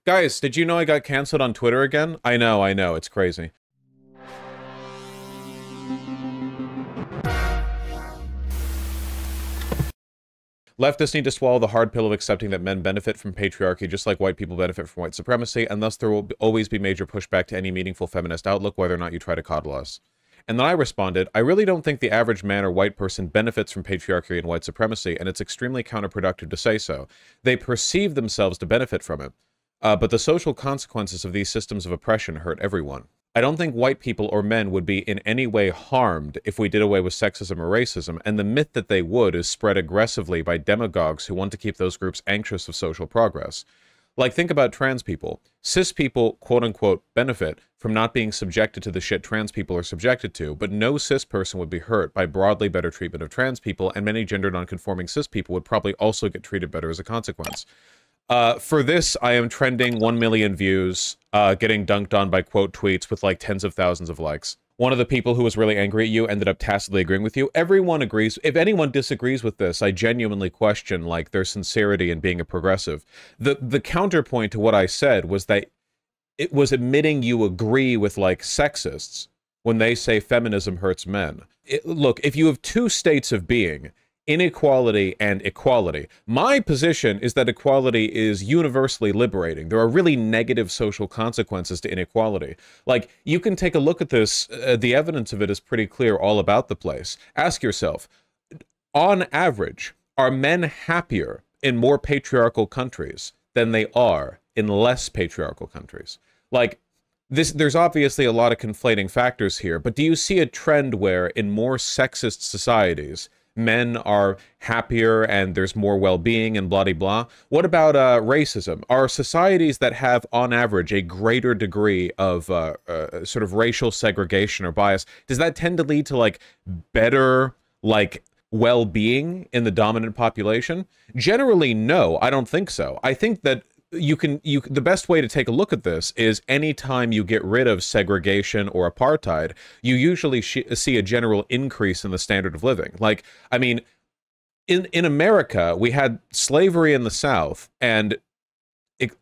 Guys, did you know I got canceled on Twitter again? I know, it's crazy. Leftists need to swallow the hard pill of accepting that men benefit from patriarchy just like white people benefit from white supremacy, and thus there will always be major pushback to any meaningful feminist outlook, whether or not you try to coddle us. And then I responded, I really don't think the average man or white person benefits from patriarchy and white supremacy, and it's extremely counterproductive to say so. They perceive themselves to benefit from it. But the social consequences of these systems of oppression hurt everyone. I don't think white people or men would be in any way harmed if we did away with sexism or racism, and the myth that they would is spread aggressively by demagogues who want to keep those groups anxious of social progress. Like, think about trans people. Cis people, quote-unquote, benefit from not being subjected to the shit trans people are subjected to, but no cis person would be hurt by broadly better treatment of trans people, and many gender non-conforming cis people would probably also get treated better as a consequence. For this, I am trending 1 million views, getting dunked on by quote tweets with like tens of thousands of likes. One of the people who was really angry at you ended up tacitly agreeing with you. Everyone agrees. If anyone disagrees with this, I genuinely question like their sincerity in being a progressive. The counterpoint to what I said was that it was admitting you agree with like sexists when they say feminism hurts men. Look, if you have two states of being, inequality and equality. My position is that equality is universally liberating. There are really negative social consequences to inequality. Like, you can take a look at this, the evidence of it is pretty clear all about the place. Ask yourself, on average, are men happier in more patriarchal countries than they are in less patriarchal countries? Like, there's obviously a lot of conflating factors here, but do you see a trend where in more sexist societies, men are happier and there's more well-being and blah-de-blah? What about racism? Are societies that have, on average, a greater degree of sort of racial segregation or bias, does that tend to lead to, like, better, like, well-being in the dominant population? Generally, no, I don't think so. I think that the best way to take a look at this is anytime you get rid of segregation or apartheid, you usually see a general increase in the standard of living. Like, I mean, in America, we had slavery in the South and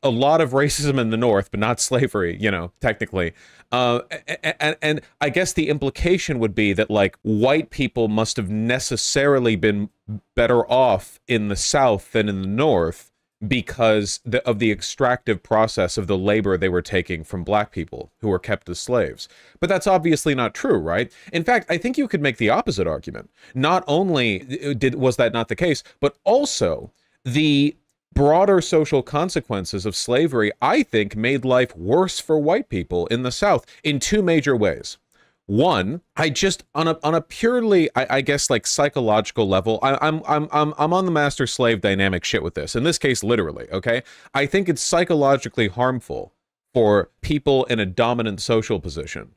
a lot of racism in the North, but not slavery, you know, technically. And I guess the implication would be that, like, white people must have necessarily been better off in the South than in the North, because of the extractive process of the labor they were taking from black people who were kept as slaves. But that's obviously not true, right? In fact, I think you could make the opposite argument. Not only was that not the case, but also the broader social consequences of slavery, I think, made life worse for white people in the South in two major ways. One, I just on a purely, I guess, like, psychological level, I'm on the master slave dynamic shit with this. In this case, literally, okay? I think it's psychologically harmful for people in a dominant social position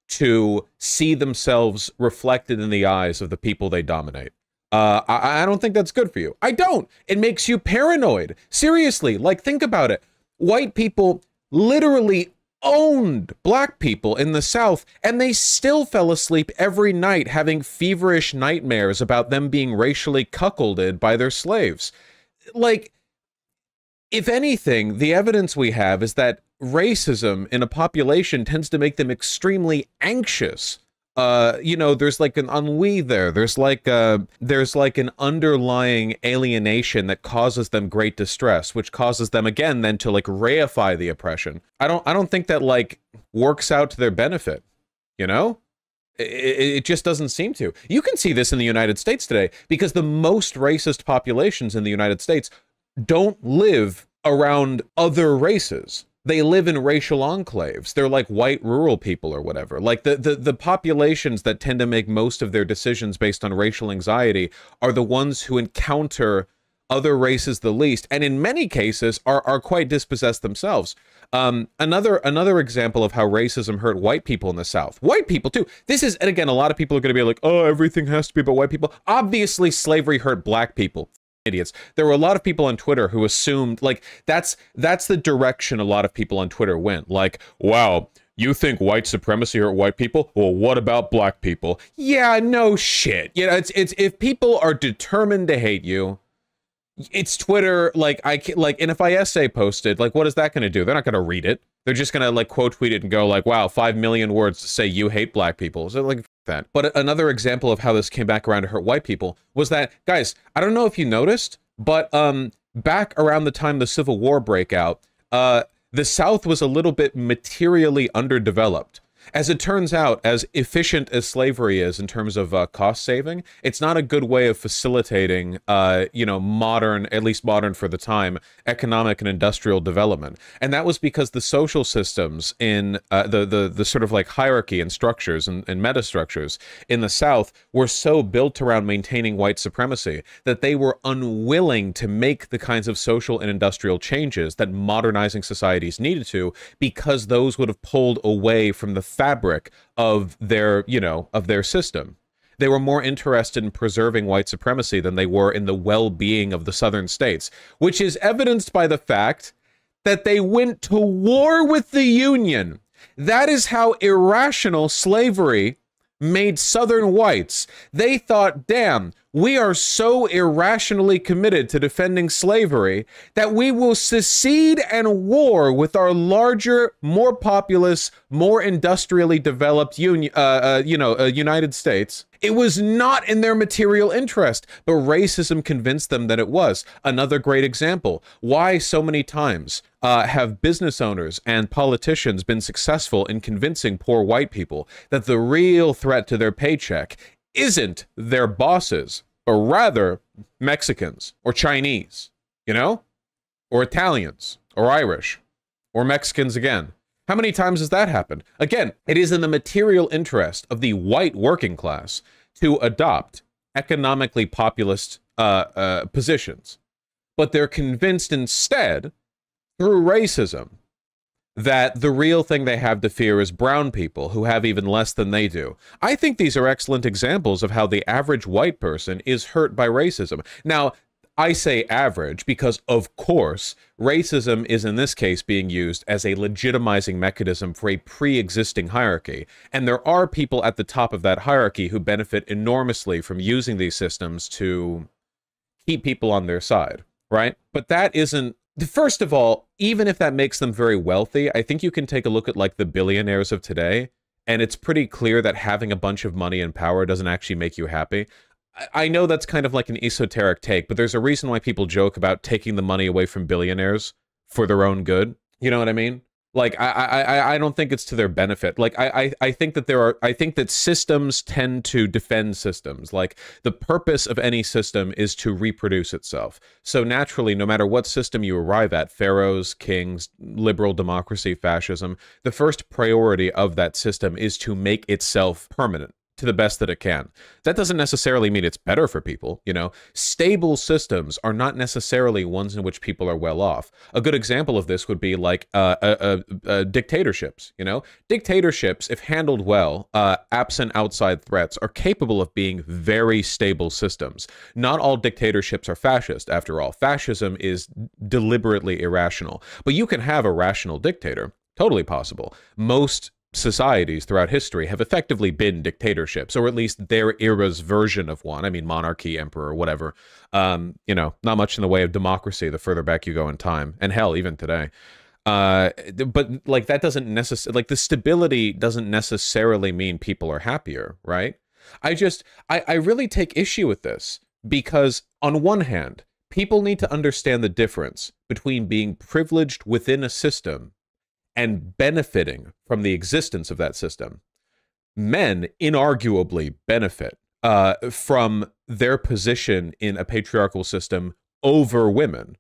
to see themselves reflected in the eyes of the people they dominate. I don't think that's good for you. I don't. It makes you paranoid. Seriously, like, think about it. White people literally owned black people in the South, and they still fell asleep every night having feverish nightmares about them being racially cuckolded by their slaves. Like, if anything, the evidence we have is that racism in a population tends to make them extremely anxious. You know, there's like an ennui there. There's like an underlying alienation that causes them great distress, which causes them again then to like reify the oppression. I don't think that like works out to their benefit. You know, it just doesn't seem to. You can see this in the United States today because the most racist populations in the United States don't live around other races. They live in racial enclaves. They're like white rural people or whatever. Like the populations that tend to make most of their decisions based on racial anxiety are the ones who encounter other races the least, and in many cases are quite dispossessed themselves. Another example of how racism hurt white people in the South. White people too. This is, and again, a lot of people are going to be like, oh, everything has to be about white people. Obviously, slavery hurt black people. Idiots. There were a lot of people on Twitter who assumed, like, that's the direction a lot of people on Twitter went. Like, wow, you think white supremacy hurt white people? Well, what about black people? Yeah, no shit. You know, it's if people are determined to hate you, It's Twitter, like, and if I essay posted, like, what is that going to do? They're not going to read it. They're just going to, like, quote tweet it and go, like, wow, 5 million words to say you hate black people. So, like, that. But another example of how this came back around to hurt white people was that, guys, I don't know if you noticed, but back around the time the Civil War break out, the South was a little bit materially underdeveloped. As it turns out, as efficient as slavery is in terms of cost saving, it's not a good way of facilitating, you know, modern, at least modern for the time, economic and industrial development. And that was because the social systems in the sort of like hierarchy and structures and metastructures in the South were so built around maintaining white supremacy that they were unwilling to make the kinds of social and industrial changes that modernizing societies needed to, because those would have pulled away from the fabric of their, you know, of their system. They were more interested in preserving white supremacy than they were in the well-being of the southern states, which is evidenced by the fact that they went to war with the Union. That is how irrational slavery made southern whites. They thought, damn, we are so irrationally committed to defending slavery that we will secede and war with our larger, more populous, more industrially developed United States. It was not in their material interest, but racism convinced them that it was. Another great example. Why so many times have business owners and politicians been successful in convincing poor white people that the real threat to their paycheck isn't their bosses, but rather Mexicans or Chinese, you know, or Italians or Irish or Mexicans again? How many times has that happened? Again, it is in the material interest of the white working class to adopt economically populist positions, but they're convinced instead through racism that the real thing they have to fear is brown people who have even less than they do. I think these are excellent examples of how the average white person is hurt by racism. Now, I say average because, of course, racism is in this case being used as a legitimizing mechanism for a pre-existing hierarchy. And there are people at the top of that hierarchy who benefit enormously from using these systems to keep people on their side, right? But that isn't... First of all, even if that makes them very wealthy, I think you can take a look at like the billionaires of today, and it's pretty clear that having a bunch of money and power doesn't actually make you happy. I know that's kind of like an esoteric take, but there's a reason why people joke about taking the money away from billionaires for their own good. You know what I mean? Like, I don't think it's to their benefit. Like, I think that I think that systems tend to defend systems. Like, the purpose of any system is to reproduce itself. So naturally, no matter what system you arrive at, pharaohs, kings, liberal democracy, fascism, the first priority of that system is to make itself permanent to the best that it can. That doesn't necessarily mean it's better for people, you know. Stable systems are not necessarily ones in which people are well off. A good example of this would be like dictatorships, you know. Dictatorships, if handled well, absent outside threats, are capable of being very stable systems. Not all dictatorships are fascist, after all. Fascism is deliberately irrational. But you can have a rational dictator. Totally possible. Most societies throughout history have effectively been dictatorships, or at least their era's version of one. I mean, monarchy, emperor, whatever. You know, not much in the way of democracy the further back you go in time, and hell, even today. But like that doesn't necessarily, like the stability doesn't necessarily mean people are happier, right? I really take issue with this because on one hand, people need to understand the difference between being privileged within a system and benefiting from the existence of that system. Men inarguably benefit from their position in a patriarchal system over women.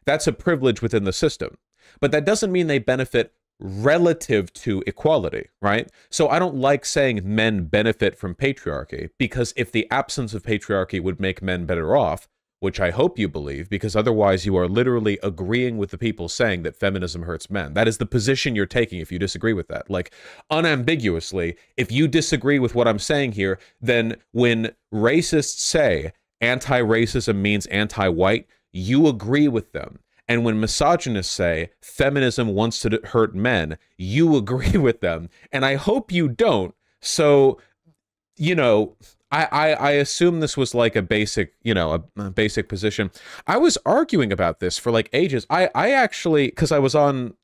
That's a privilege within the system. But that doesn't mean they benefit relative to equality, right? So I don't like saying men benefit from patriarchy, because if the absence of patriarchy would make men better off, which I hope you believe, because otherwise you are literally agreeing with the people saying that feminism hurts men. That is the position you're taking if you disagree with that. Like, unambiguously, if you disagree with what I'm saying here, then when racists say anti-racism means anti-white, you agree with them. And when misogynists say feminism wants to hurt men, you agree with them. And I hope you don't. So, you know, I assume this was like a basic, you know, a basic position. I was arguing about this for like ages. I actually, because I was on,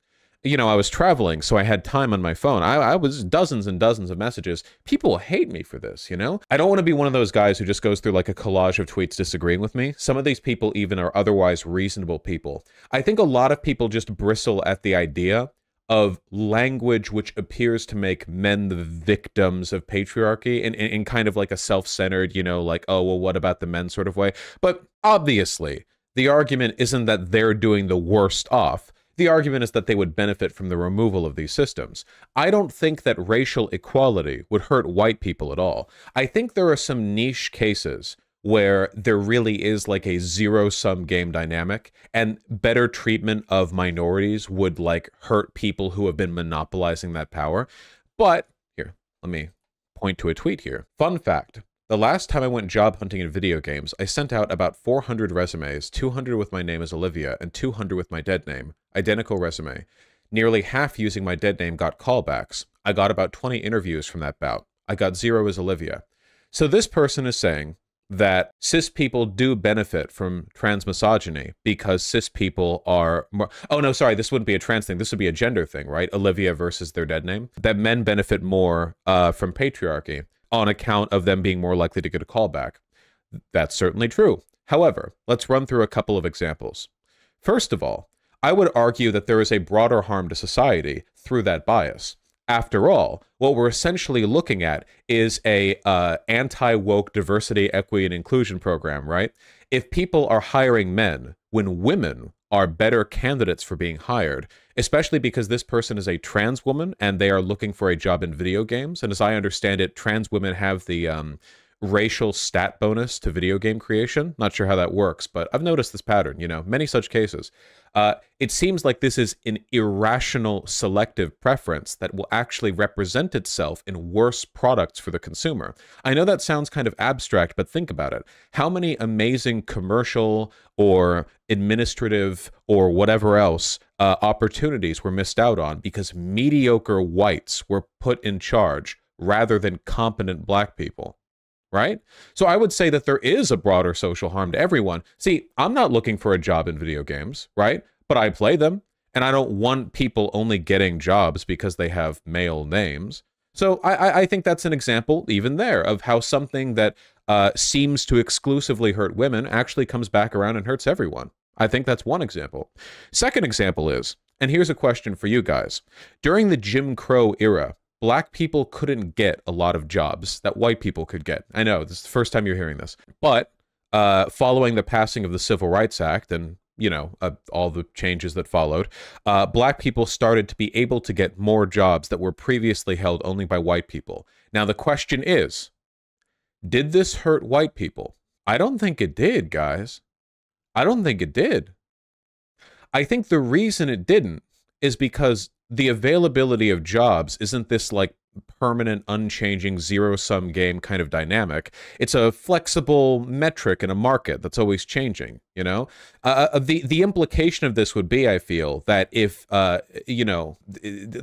you know, I was traveling, so I had time on my phone. I was dozens and dozens of messages. People hate me for this, you know? I don't want to be one of those guys who just goes through like a collage of tweets disagreeing with me. Some of these people even are otherwise reasonable people. I think a lot of people just bristle at the idea of language which appears to make men the victims of patriarchy in kind of like a self-centered, you know, like, oh, well, what about the men sort of way. But obviously, the argument isn't that they're doing the worst off. The argument is that they would benefit from the removal of these systems. I don't think that racial equality would hurt white people at all. I think there are some niche cases where there really is like a zero-sum game dynamic, and better treatment of minorities would like hurt people who have been monopolizing that power. But here, let me point to a tweet here. Fun fact. The last time I went job hunting in video games, I sent out about 400 resumes, 200 with my name as Olivia, and 200 with my dead name. Identical resume. Nearly half using my dead name got callbacks. I got about 20 interviews from that bout. I got 0 as Olivia. So this person is saying that cis people do benefit from transmisogyny because cis people are more... Oh, no, sorry, this wouldn't be a trans thing. This would be a gender thing, right? Olivia versus their dead name. That men benefit more from patriarchy on account of them being more likely to get a callback. That's certainly true. However, let's run through a couple of examples. First of all, I would argue that there is a broader harm to society through that bias. After all, what we're essentially looking at is a anti-woke diversity, equity, and inclusion program, right? If people are hiring men when women are better candidates for being hired, especially because this person is a trans woman and they are looking for a job in video games, and as I understand it, trans women have the racial stat bonus to video game creation. Not sure how that works, but I've noticed this pattern, you know, many such cases. It seems like this is an irrational selective preference that will actually represent itself in worse products for the consumer. I know that sounds kind of abstract, but think about it. How many amazing commercial or administrative or whatever else opportunities were missed out on because mediocre whites were put in charge rather than competent black people? Right? So I would say that there is a broader social harm to everyone. See, I'm not looking for a job in video games, right? But I play them, and I don't want people only getting jobs because they have male names. So I think that's an example, even there, of how something that seems to exclusively hurt women actually comes back around and hurts everyone. I think that's one example. Second example is, and here's a question for you guys. During the Jim Crow era, black people couldn't get a lot of jobs that white people could get. I know, this is the first time you're hearing this. But following the passing of the Civil Rights Act and, you know, all the changes that followed, black people started to be able to get more jobs that were previously held only by white people. Now, the question is, did this hurt white people? I don't think it did, guys. I don't think it did. I think the reason it didn't is because the availability of jobs isn't this like permanent, unchanging, zero-sum game kind of dynamic. It's a flexible metric in a market that's always changing, you know? The implication of this would be, I feel, that if, you know,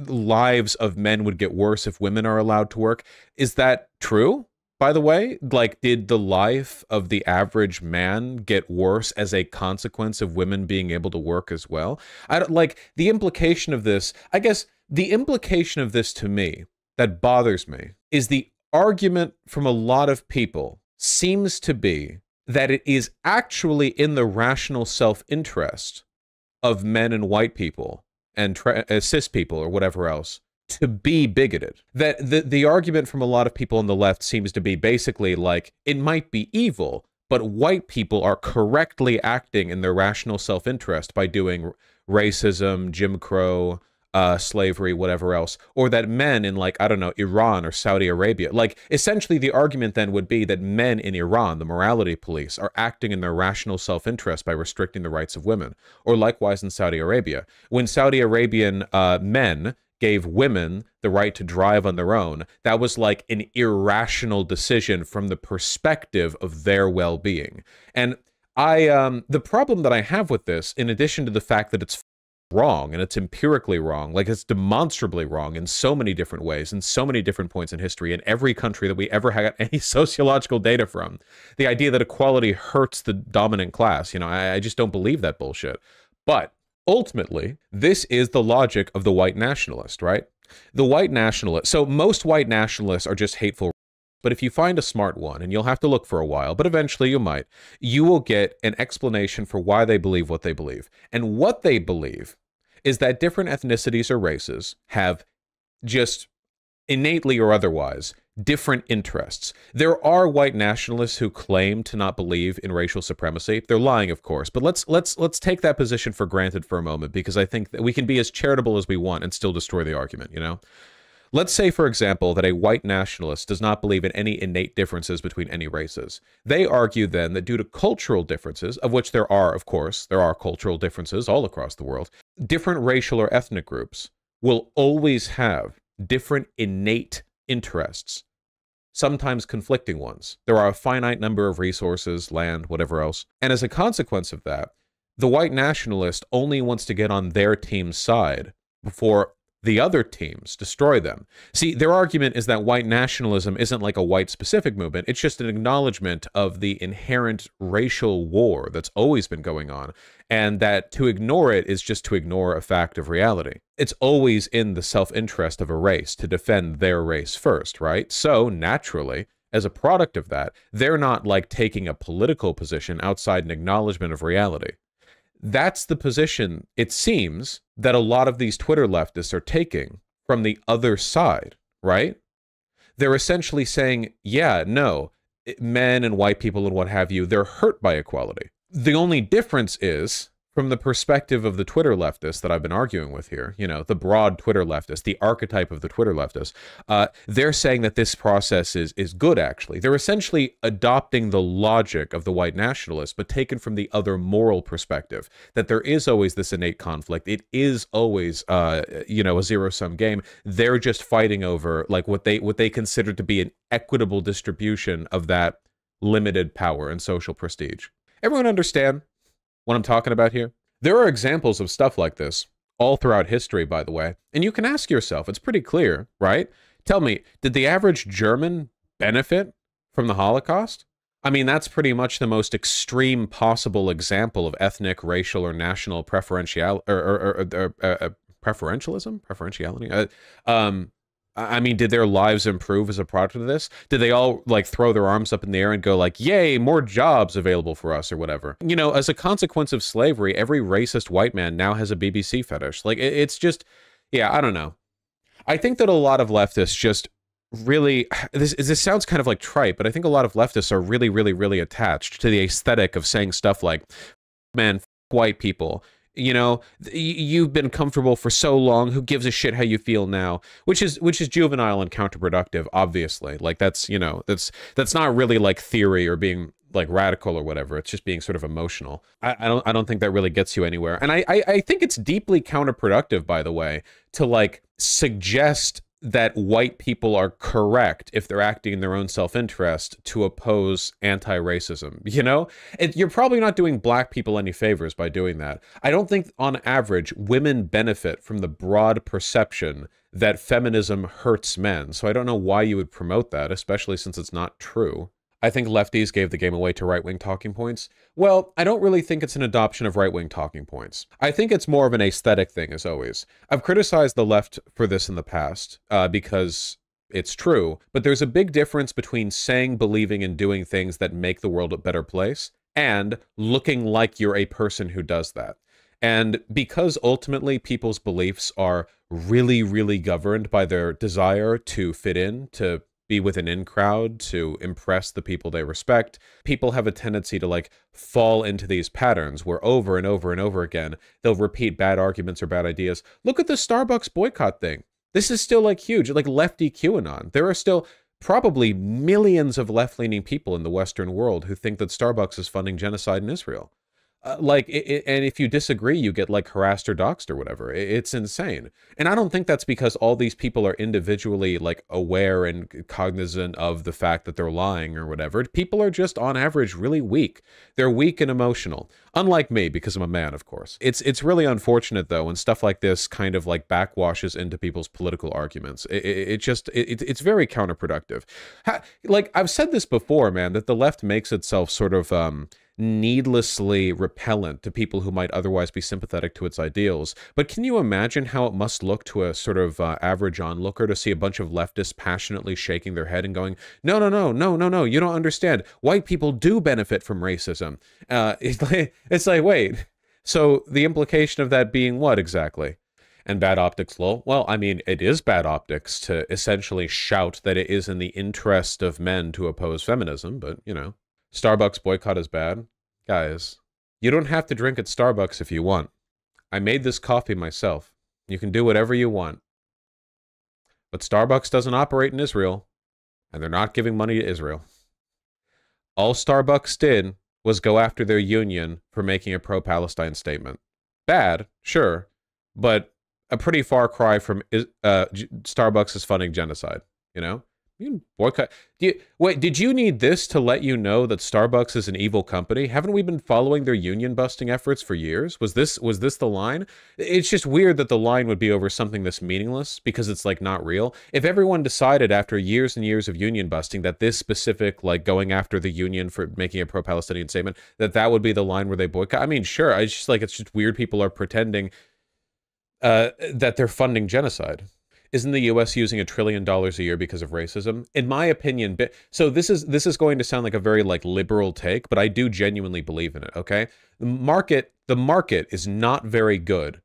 lives of men would get worse if women are allowed to work. Is that true? By the way, like, did the life of the average man get worse as a consequence of women being able to work as well? I don't, like, the implication of this, I guess, the implication of this to me that bothers me is the argument from a lot of people seems to be that it is actually in the rational self-interest of men and white people and cis people or whatever else to be bigoted. That the argument from a lot of people on the left seems to be basically like, it might be evil, but white people are correctly acting in their rational self-interest by doing racism, Jim Crow, slavery, whatever else, or that men in, like, I don't know, Iran or Saudi Arabia, like, essentially the argument then would be that men in Iran, the morality police, are acting in their rational self-interest by restricting the rights of women, or likewise in Saudi Arabia. When Saudi Arabian men gave women the right to drive on their own, that was like an irrational decision from the perspective of their well-being. And the problem that I have with this, in addition to the fact that it's wrong, and it's empirically wrong. Like, it's demonstrably wrong in so many different ways, in so many different points in history, in every country that we ever had any sociological data from. The idea that equality hurts the dominant class, you know, I just don't believe that bullshit. But ultimately, this is the logic of the white nationalist, right? The white nationalist. So most white nationalists are just hateful. But if you find a smart one, and you'll have to look for a while, but eventually you might, you will get an explanation for why they believe what they believe. And what they believe is that different ethnicities or races have just innately or otherwise different interests. There are white nationalists who claim to not believe in racial supremacy. They're lying, of course, but let's take that position for granted for a moment, because I think that we can be as charitable as we want and still destroy the argument, you know? Let's say, for example, that a white nationalist does not believe in any innate differences between any races. They argue then that due to cultural differences, of which there are, of course, there are cultural differences all across the world, different racial or ethnic groups will always have different innate interests, sometimes conflicting ones. There are a finite number of resources, land, whatever else. And as a consequence of that, the white nationalist only wants to get on their team's side before the other teams destroy them. See, their argument is that white nationalism isn't like a white-specific movement. It's just an acknowledgement of the inherent racial war that's always been going on, and that to ignore it is just to ignore a fact of reality. It's always in the self-interest of a race to defend their race first, right? So, naturally, as a product of that, they're not like taking a political position outside an acknowledgement of reality. That's the position, it seems, that a lot of these Twitter leftists are taking from the other side, right? They're essentially saying, yeah, no, men and white people and what have you, they're hurt by equality. The only difference is, from the perspective of the Twitter leftists that I've been arguing with here, you know, the broad Twitter leftist, the archetype of the Twitter leftist, they're saying that this process is good, actually. They're essentially adopting the logic of the white nationalists, but taken from the other moral perspective, that there is always this innate conflict. It is always, you know, a zero-sum game. They're just fighting over, like, what they consider to be an equitable distribution of that limited power and social prestige. Everyone understand what I'm talking about here? There are examples of stuff like this all throughout history, by the way, and you can ask yourself, it's pretty clear, right? Tell me, did the average German benefit from the Holocaust? I mean, that's pretty much the most extreme possible example of ethnic, racial, or national preferentialism? Preferentiality? I mean, did their lives improve as a product of this? Did they all, like, throw their arms up in the air and go, like, yay, more jobs available for us, or whatever? You know, as a consequence of slavery, every racist white man now has a BBC fetish. Like, it's just, yeah, I don't know. I think that a lot of leftists just really, this sounds kind of like trite, but I think a lot of leftists are really, really, really attached to the aesthetic of saying stuff like, man, f white people. You know, you've been comfortable for so long. Who gives a shit how you feel now? Which is juvenile and counterproductive, obviously. Like, that's, you know, that's not really like theory or being like radical or whatever. It's just being sort of emotional. I don't think that really gets you anywhere. And I think it's deeply counterproductive, by the way, to like suggest that white people are correct if they're acting in their own self-interest to oppose anti-racism, you know? You're probably not doing black people any favors by doing that. I don't think, on average, women benefit from the broad perception that feminism hurts men, so I don't know why you would promote that, especially since it's not true. I think lefties gave the game away to right-wing talking points. Well, I don't really think it's an adoption of right-wing talking points. I think it's more of an aesthetic thing, as always. I've criticized the left for this in the past, because it's true, but there's a big difference between saying, believing, and doing things that make the world a better place, and looking like you're a person who does that. And because ultimately people's beliefs are really, really governed by their desire to fit in, to be with an in crowd, to impress the people they respect, people have a tendency to like fall into these patterns where over and over and over again, they'll repeat bad arguments or bad ideas. Look at the Starbucks boycott thing. This is still like huge, like lefty QAnon. There are still probably millions of left-leaning people in the Western world who think that Starbucks is funding genocide in Israel. And if you disagree, you get like harassed or doxxed or whatever. It's insane. And I don't think that's because all these people are individually like aware and cognizant of the fact that they're lying or whatever. People are just on average really weak. They're weak and emotional. Unlike me, because I'm a man, of course. It's really unfortunate though when stuff like this kind of like backwashes into people's political arguments. It's very counterproductive. Like I've said this before, man, that the left makes itself sort of needlessly repellent to people who might otherwise be sympathetic to its ideals. But can you imagine how it must look to a sort of average onlooker to see a bunch of leftists passionately shaking their head and going, no, no, no, no, no, no, you don't understand. White people do benefit from racism. It's like, wait, so the implication of that being what exactly? And bad optics, lol. Well, I mean, it is bad optics to essentially shout that it is in the interest of men to oppose feminism, but, you know. Starbucks boycott is bad. Guys, you don't have to drink at Starbucks if you want. I made this coffee myself. You can do whatever you want. But Starbucks doesn't operate in Israel, and they're not giving money to Israel. All Starbucks did was go after their union for making a pro-Palestine statement. Bad, sure, but a pretty far cry from Starbucks is funding genocide, you know? You can boycott. Wait, did you need this to let you know that Starbucks is an evil company? Haven't we been following their union busting efforts for years? Was this the line? It's just weird that the line would be over something this meaningless because it's like not real. If everyone decided after years and years of union busting that this specific, like going after the union for making a pro-Palestinian statement, that would be the line where they boycott. I mean, sure. It's just weird people are pretending that they're funding genocide. Isn't the U.S. using $1 trillion a year because of racism? In my opinion, so this is going to sound like a very like liberal take, but I do genuinely believe in it. Okay, the market is not very good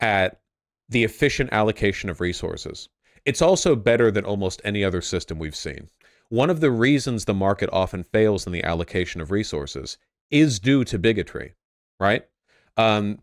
at the efficient allocation of resources. It's also better than almost any other system we've seen. One of the reasons the market often fails in the allocation of resources is due to bigotry, right?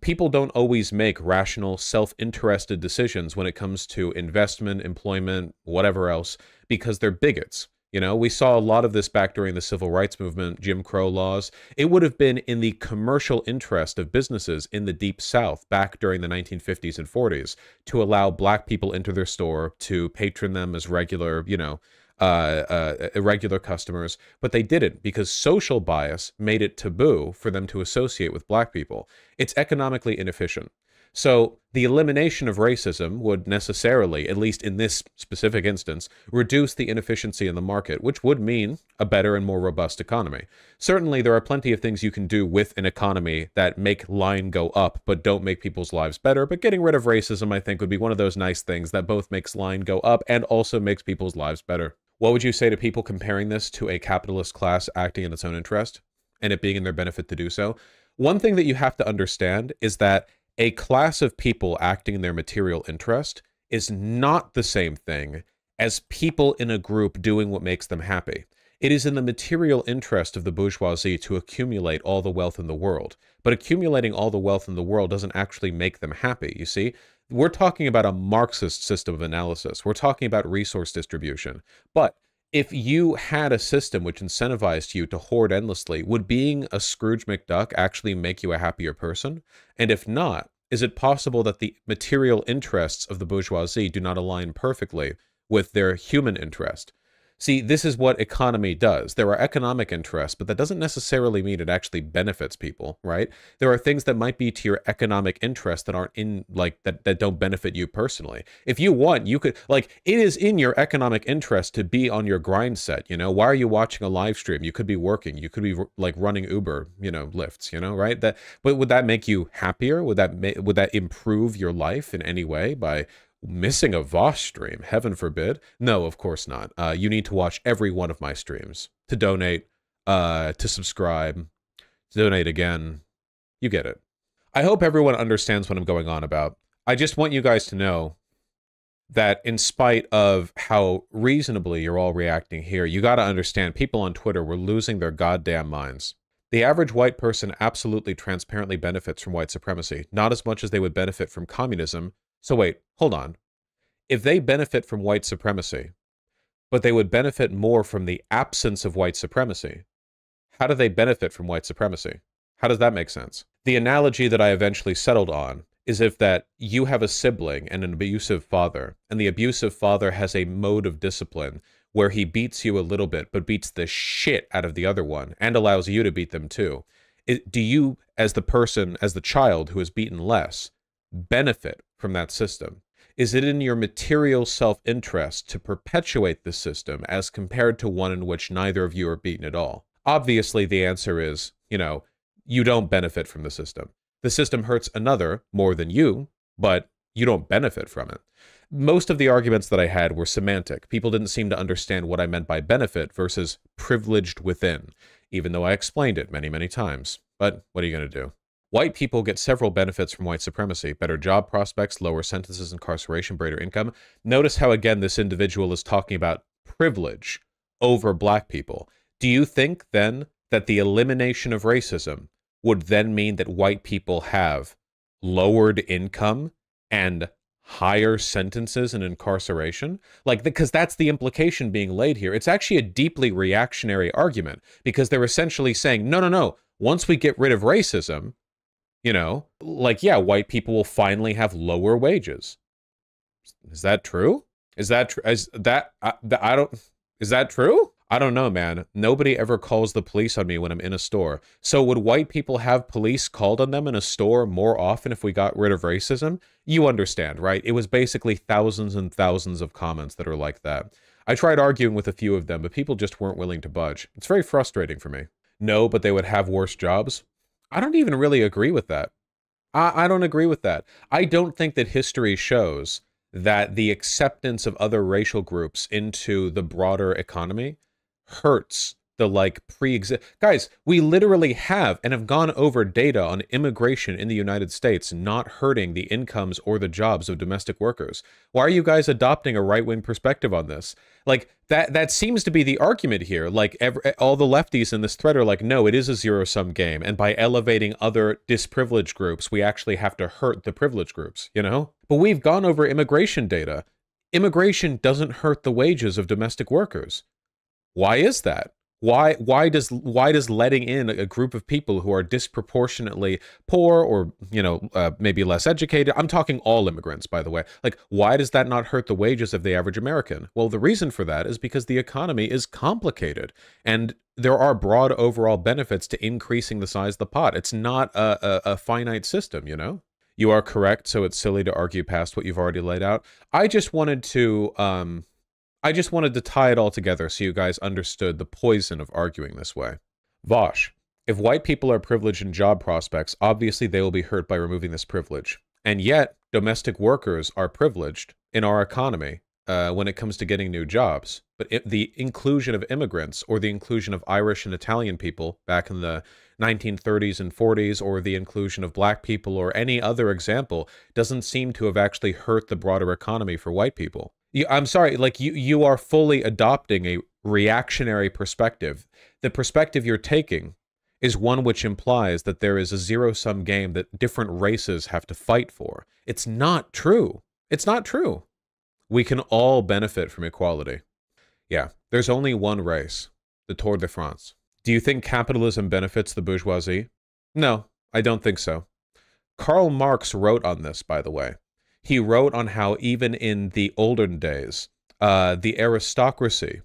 People don't always make rational, self-interested decisions when it comes to investment, employment, whatever else, because they're bigots. You know, we saw a lot of this back during the civil rights movement, Jim Crow laws. It would have been in the commercial interest of businesses in the Deep South back during the 1950s and 40s to allow black people into their store, to patron them as regular, you know, irregular customers, but they didn't because social bias made it taboo for them to associate with black people. It's economically inefficient. So the elimination of racism would necessarily, at least in this specific instance, reduce the inefficiency in the market, which would mean a better and more robust economy. Certainly, there are plenty of things you can do with an economy that make line go up, but don't make people's lives better. But getting rid of racism, I think, would be one of those nice things that both makes line go up and also makes people's lives better. What would you say to people comparing this to a capitalist class acting in its own interest and it being in their benefit to do so? One thing that you have to understand is that a class of people acting in their material interest is not the same thing as people in a group doing what makes them happy. It is in the material interest of the bourgeoisie to accumulate all the wealth in the world, but accumulating all the wealth in the world doesn't actually make them happy, you see? We're talking about a Marxist system of analysis. We're talking about resource distribution. But if you had a system which incentivized you to hoard endlessly, would being a Scrooge McDuck actually make you a happier person? And if not, is it possible that the material interests of the bourgeoisie do not align perfectly with their human interest? See, this is what economy does. There are economic interests, but that doesn't necessarily mean it actually benefits people, right? There are things that might be to your economic interest that aren't in, like, that don't benefit you personally. If you want, you could, like, it is in your economic interest to be on your grind set, you know? Why are you watching a live stream? You could be working. You could be, like, running Uber, you know, lifts, you know, right? But would that make you happier? Would that improve your life in any way by missing a Vaush stream? Heaven forbid. No, of course not. You need to watch every one of my streams to donate, to subscribe, to donate again. You get it. I hope everyone understands what I'm going on about. I just want you guys to know that in spite of how reasonably you're all reacting here, you got to understand people on Twitter were losing their goddamn minds. The average white person absolutely transparently benefits from white supremacy, not as much as they would benefit from communism. So wait, hold on. If they benefit from white supremacy, but they would benefit more from the absence of white supremacy, how do they benefit from white supremacy? How does that make sense? The analogy that I eventually settled on is if that you have a sibling and an abusive father, and the abusive father has a mode of discipline where he beats you a little bit, but beats the shit out of the other one and allows you to beat them too. Do you, as the person, as the child who is beaten less, benefit from that system? Is it in your material self-interest to perpetuate the system as compared to one in which neither of you are beaten at all? Obviously, the answer is, you don't benefit from the system. The system hurts another more than you, but you don't benefit from it. Most of the arguments that I had were semantic. People didn't seem to understand what I meant by benefit versus privileged within, even though I explained it many, many times. But what are you going to do? White people get several benefits from white supremacy: better job prospects, lower sentences, incarceration, greater income. Notice how, again, this individual is talking about privilege over black people. Do you think, then, that the elimination of racism would then mean that white people have lowered income and higher sentences and incarceration? Because that's the implication being laid here. It's actually a deeply reactionary argument, because they're essentially saying, no, no, no, once we get rid of racism, yeah, white people will finally have lower wages. Is that true? Is that true? I don't know, man. Nobody ever calls the police on me when I'm in a store. So would white people have police called on them in a store more often if we got rid of racism? You understand, right? It was basically thousands and thousands of comments that are like that. I tried arguing with a few of them, but people just weren't willing to budge. It's very frustrating for me. No, but they would have worse jobs. I don't even really agree with that. I don't agree with that. I don't think that history shows that the acceptance of other racial groups into the broader economy hurts the guys, we literally have and have gone over data on immigration in the United States not hurting the incomes or the jobs of domestic workers. Why are you guys adopting a right-wing perspective on this? That seems to be the argument here. All the lefties in this thread are like, no, it is a zero-sum game, and by elevating other disprivileged groups, we actually have to hurt the privileged groups, But we've gone over immigration data. Immigration doesn't hurt the wages of domestic workers. Why is that? Why does letting in a group of people who are disproportionately poor or, maybe less educated? I'm talking all immigrants, by the way. Why does that not hurt the wages of the average American? Well, the reason for that is because the economy is complicated, and there are broad overall benefits to increasing the size of the pot. It's not a finite system, You are correct, so it's silly to argue past what you've already laid out. I just wanted to tie it all together so you guys understood the poison of arguing this way. Vaush, if white people are privileged in job prospects, obviously they will be hurt by removing this privilege. And yet, domestic workers are privileged in our economy when it comes to getting new jobs. But the inclusion of immigrants, or the inclusion of Irish and Italian people back in the 1930s and 40s, or the inclusion of black people, or any other example, doesn't seem to have actually hurt the broader economy for white people. I'm sorry, you are fully adopting a reactionary perspective. The perspective you're taking is one which implies that there is a zero-sum game that different races have to fight for. It's not true. It's not true. We can all benefit from equality. Yeah, there's only one race, the Tour de France. Do you think capitalism benefits the bourgeoisie? No, I don't think so. Karl Marx wrote on this, by the way. He wrote on how even in the olden days, the aristocracy,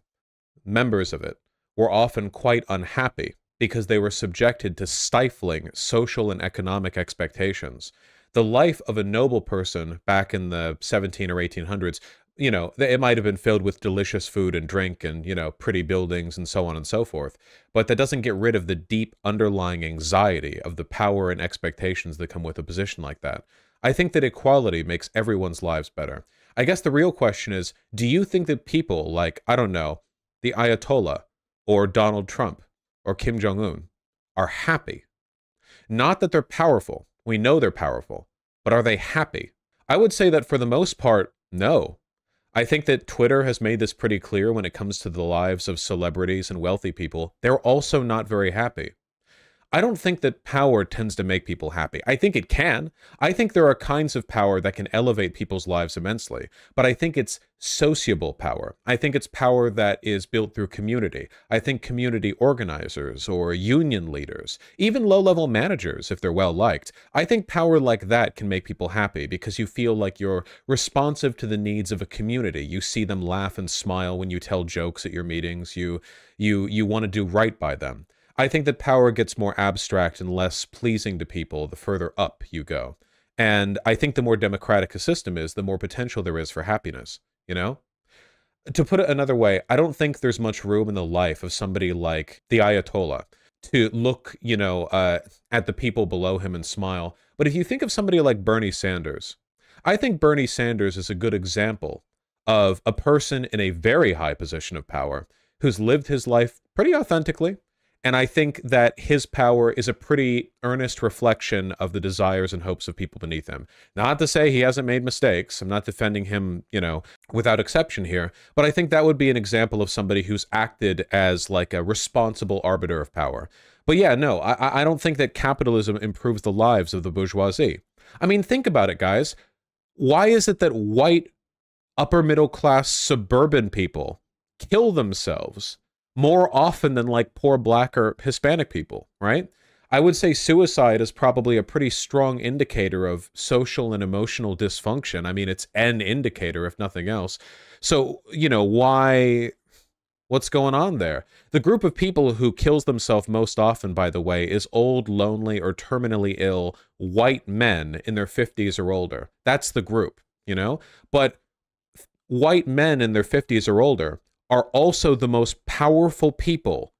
members of it, were often quite unhappy because they were subjected to stifling social and economic expectations. The life of a noble person back in the 17 or 1800s, it might have been filled with delicious food and drink and, pretty buildings and so on and so forth. But that doesn't get rid of the deep underlying anxiety of the power and expectations that come with a position like that. I think that equality makes everyone's lives better. I guess the real question is, do you think that people like, I don't know, the Ayatollah or Donald Trump or Kim Jong-un are happy? Not that they're powerful. We know they're powerful. But are they happy? I would say that for the most part, no. I think that Twitter has made this pretty clear when it comes to the lives of celebrities and wealthy people. They're also not very happy. I don't think that power tends to make people happy. I think it can. I think there are kinds of power that can elevate people's lives immensely, but I think it's sociable power. I think it's power that is built through community. I think community organizers or union leaders, even low-level managers, if they're well liked, I think power like that can make people happy because you feel like you're responsive to the needs of a community. You see them laugh and smile when you tell jokes at your meetings. You want to do right by them. I think that power gets more abstract and less pleasing to people the further up you go. And I think the more democratic a system is, the more potential there is for happiness, you know? To put it another way, I don't think there's much room in the life of somebody like the Ayatollah to look, at the people below him and smile. But if you think of somebody like Bernie Sanders, I think Bernie Sanders is a good example of a person in a very high position of power who's lived his life pretty authentically. And I think that his power is a pretty earnest reflection of the desires and hopes of people beneath him. Not to say he hasn't made mistakes. I'm not defending him, without exception here. But I think that would be an example of somebody who's acted as like a responsible arbiter of power. But yeah, no, I don't think that capitalism improves the lives of the bourgeoisie. I mean, think about it, guys. Why is it that white, upper middle class suburban people kill themselves more often than like poor black or Hispanic people, right? I would say suicide is probably a pretty strong indicator of social and emotional dysfunction. I mean, it's an indicator, if nothing else. So, what's going on there? The group of people who kills themselves most often, by the way, is old, lonely, or terminally ill white men in their 50s or older. That's the group, But white men in their 50s or older are also the most powerful people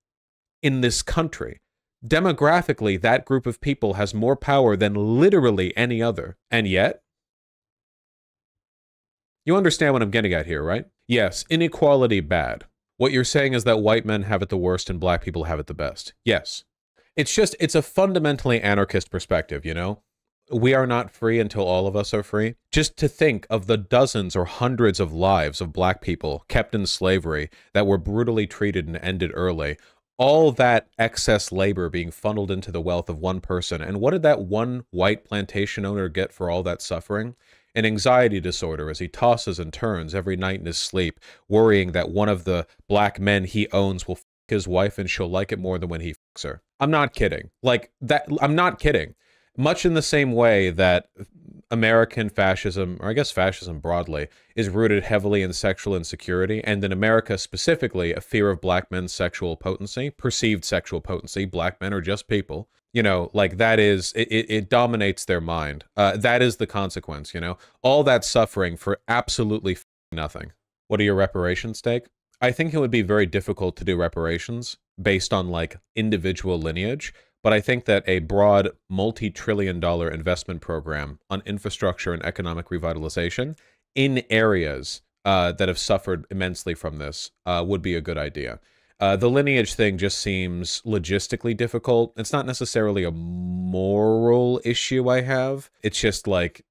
in this country. Demographically, that group of people has more power than literally any other. And yet, you understand what I'm getting at here, right? Yes, inequality bad. What you're saying is that white men have it the worst and black people have it the best. Yes. It's a fundamentally anarchist perspective, We are not free until all of us are free. Just to think of the dozens or hundreds of lives of black people kept in slavery that were brutally treated and ended early. All that excess labor being funneled into the wealth of one person. And what did that one white plantation owner get for all that suffering? An anxiety disorder as he tosses and turns every night in his sleep, worrying that one of the black men he owns will f his wife and she'll like it more than when he fucks her. I'm not kidding. Like that, I'm not kidding. Much in the same way that American fascism, or I guess fascism broadly, is rooted heavily in sexual insecurity, and in America specifically, a fear of black men's sexual potency, perceived sexual potency. Black men are just people. Like that is, it dominates their mind. That is the consequence, All that suffering for absolutely nothing. What are your reparations take? I think it would be very difficult to do reparations based on, like, individual lineage. But I think that a broad multi-trillion-dollar investment program on infrastructure and economic revitalization in areas that have suffered immensely from this would be a good idea. The lineage thing just seems logistically difficult. It's not necessarily a moral issue I have. It's just like,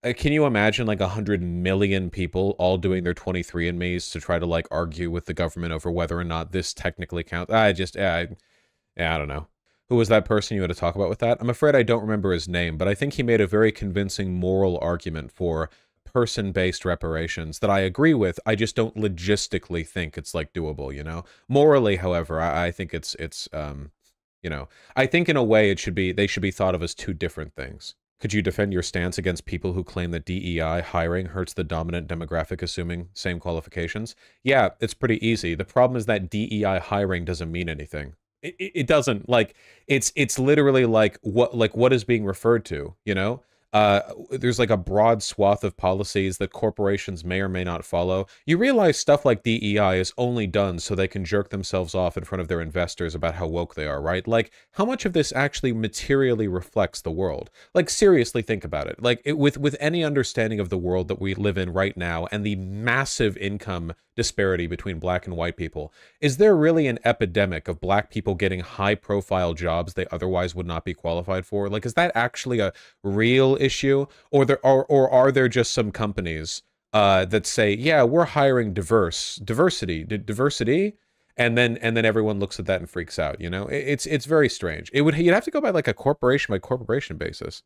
can you imagine like 100 million people all doing their 23andMes to try to like argue with the government over whether or not this technically counts? I don't know. Who was that person you had to talk about with that? I'm afraid I don't remember his name, but I think he made a very convincing moral argument for person-based reparations that I agree with. I just don't logistically think it's like doable, Morally, however, I think it's I think in a way they should be thought of as two different things. Could you defend your stance against people who claim that DEI hiring hurts the dominant demographic assuming same qualifications? Yeah, it's pretty easy. The problem is that DEI hiring doesn't mean anything. It doesn't. Like, it's literally like what is being referred to, There's like a broad swath of policies that corporations may or may not follow. You realize stuff like DEI is only done so they can jerk themselves off in front of their investors about how woke they are, right? Like, how much of this actually materially reflects the world? Like, seriously think about it. Like, with any understanding of the world that we live in right now and the massive income disparity between black and white people, is there really an epidemic of black people getting high-profile jobs they otherwise would not be qualified for? Like, is that actually a real issue, or are there just some companies that say, yeah, we're hiring diversity, and then everyone looks at that and freaks out. You know, it's very strange. You'd have to go by like a corporation by corporation basis.